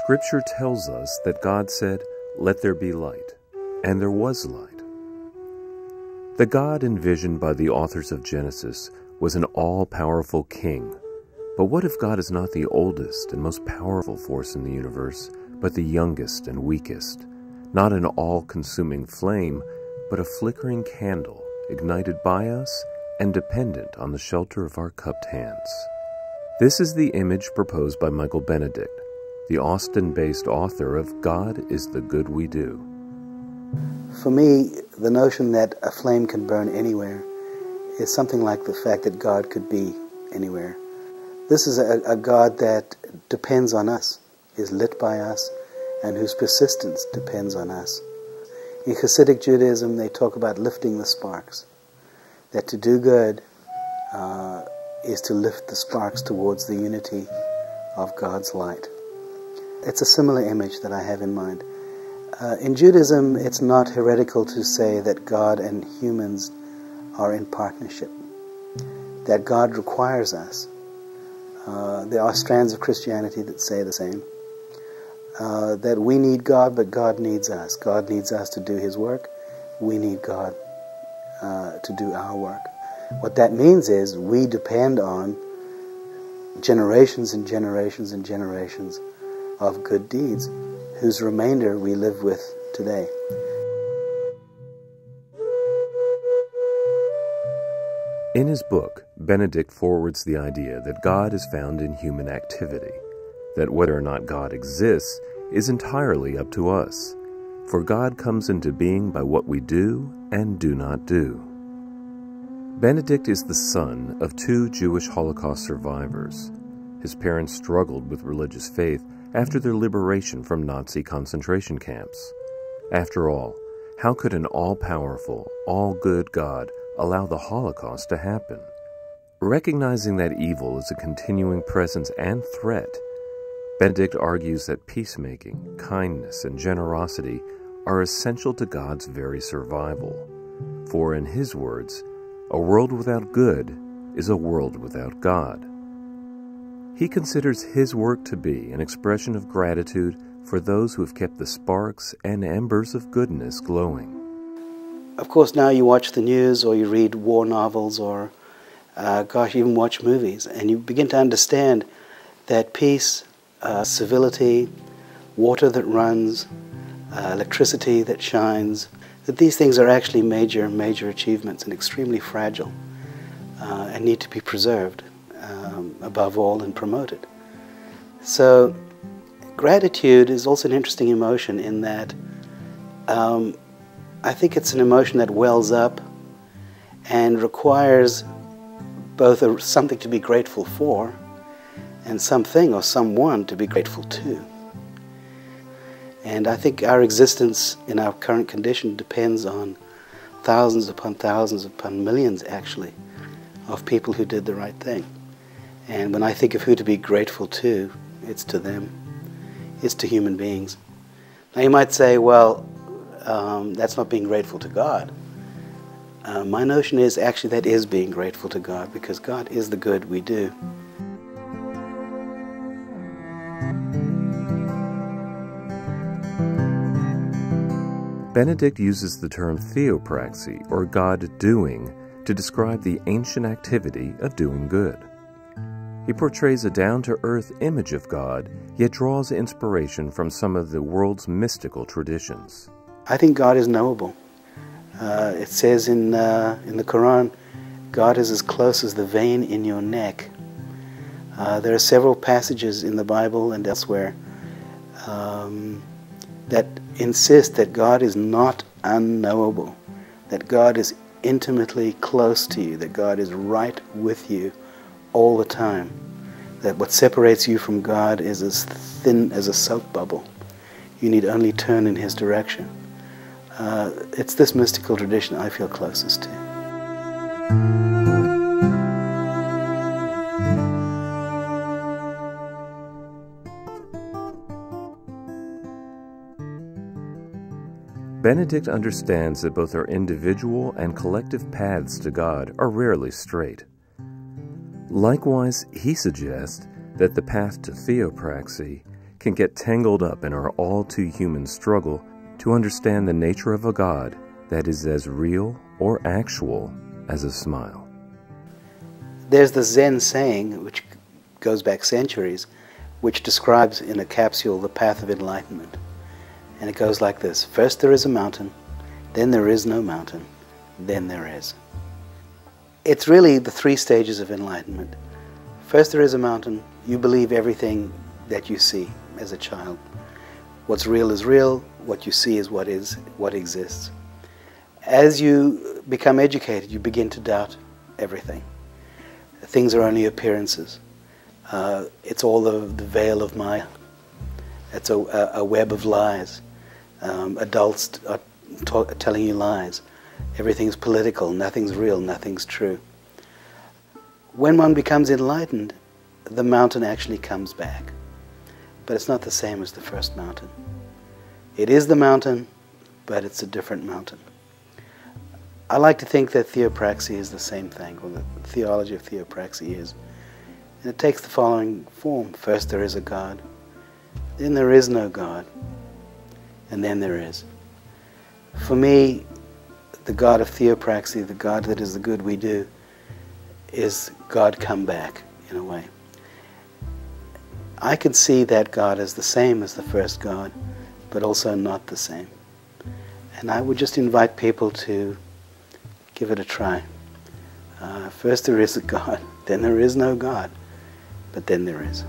Scripture tells us that God said, "Let there be light," and there was light. The God envisioned by the authors of Genesis was an all-powerful king. But what if God is not the oldest and most powerful force in the universe, but the youngest and weakest? Not an all-consuming flame, but a flickering candle, ignited by us and dependent on the shelter of our cupped hands. This is the image proposed by Michael Benedict, the Austin-based author of God is the Good We Do. For me, the notion that a flame can burn anywhere is something like the fact that God could be anywhere. This is a God that depends on us, is lit by us, and whose persistence depends on us. In Hasidic Judaism, they talk about lifting the sparks, that to do good is to lift the sparks towards the unity of God's light. It's a similar image that I have in mind. In Judaism, it's not heretical to say that God and humans are in partnership, that God requires us. There are strands of Christianity that say the same, that we need God, but God needs us. God needs us to do His work. We need God to do our work. What that means is we depend on generations and generations and generations of good deeds, whose remainder we live with today. In his book, Benedict forwards the idea that God is found in human activity, that whether or not God exists is entirely up to us, for God comes into being by what we do and do not do. Benedict is the son of two Jewish Holocaust survivors. His parents struggled with religious faith after their liberation from Nazi concentration camps. After all, how could an all-powerful, all-good God allow the Holocaust to happen? Recognizing that evil is a continuing presence and threat, Benedict argues that peacemaking, kindness, and generosity are essential to God's very survival. For in his words, a world without good is a world without God. He considers his work to be an expression of gratitude for those who have kept the sparks and embers of goodness glowing. Of course, now you watch the news or you read war novels or, even watch movies, and you begin to understand that peace, civility, water that runs, electricity that shines, that these things are actually major achievements and extremely fragile and need to be preserved above all and promoted. So gratitude is also an interesting emotion in that I think it's an emotion that wells up and requires both something to be grateful for and something or someone to be grateful to. And I think our existence in our current condition depends on thousands upon millions, actually, of people who did the right thing. And when I think of who to be grateful to, it's to them. It's to human beings. Now you might say, well, that's not being grateful to God. My notion is actually that is being grateful to God, because God is the good we do. Benedict uses the term theopraxy, or God-doing, to describe the ancient activity of doing good. He portrays a down-to-earth image of God, yet draws inspiration from some of the world's mystical traditions. I think God is knowable. It says in the Quran, God is as close as the vein in your neck. There are several passages in the Bible and elsewhere that insist that God is not unknowable, that God is intimately close to you, that God is right with you all the time, that what separates you from God is as thin as a soap bubble. You need only turn in His direction. It's this mystical tradition I feel closest to. Benedict understands that both our individual and collective paths to God are rarely straight. Likewise, he suggests that the path to theopraxy can get tangled up in our all-too-human struggle to understand the nature of a God that is as real or actual as a smile. There's the Zen saying, which goes back centuries, which describes in a capsule the path of enlightenment. And it goes like this: first there is a mountain, then there is no mountain, then there is. It's really the three stages of enlightenment. First there is a mountain. You believe everything that you see as a child. What's real is real, what you see is what exists. As you become educated, you begin to doubt everything. Things are only appearances. It's all the veil of Maya. It's a web of lies. Adults are telling you lies. Everything's political, nothing's real, nothing's true. When one becomes enlightened, the mountain actually comes back. But it's not the same as the first mountain. It is the mountain, but it's a different mountain. I like to think that theopraxy is the same thing, or the theology of theopraxy is. And it takes the following form. First there is a God, then there is no God, and then there is. For me, the God of theopraxy, the God that is the good we do, is God come back, in a way. I can see that God as the same as the first God, but also not the same. And I would just invite people to give it a try. First there is a God, then there is no God, but then there is.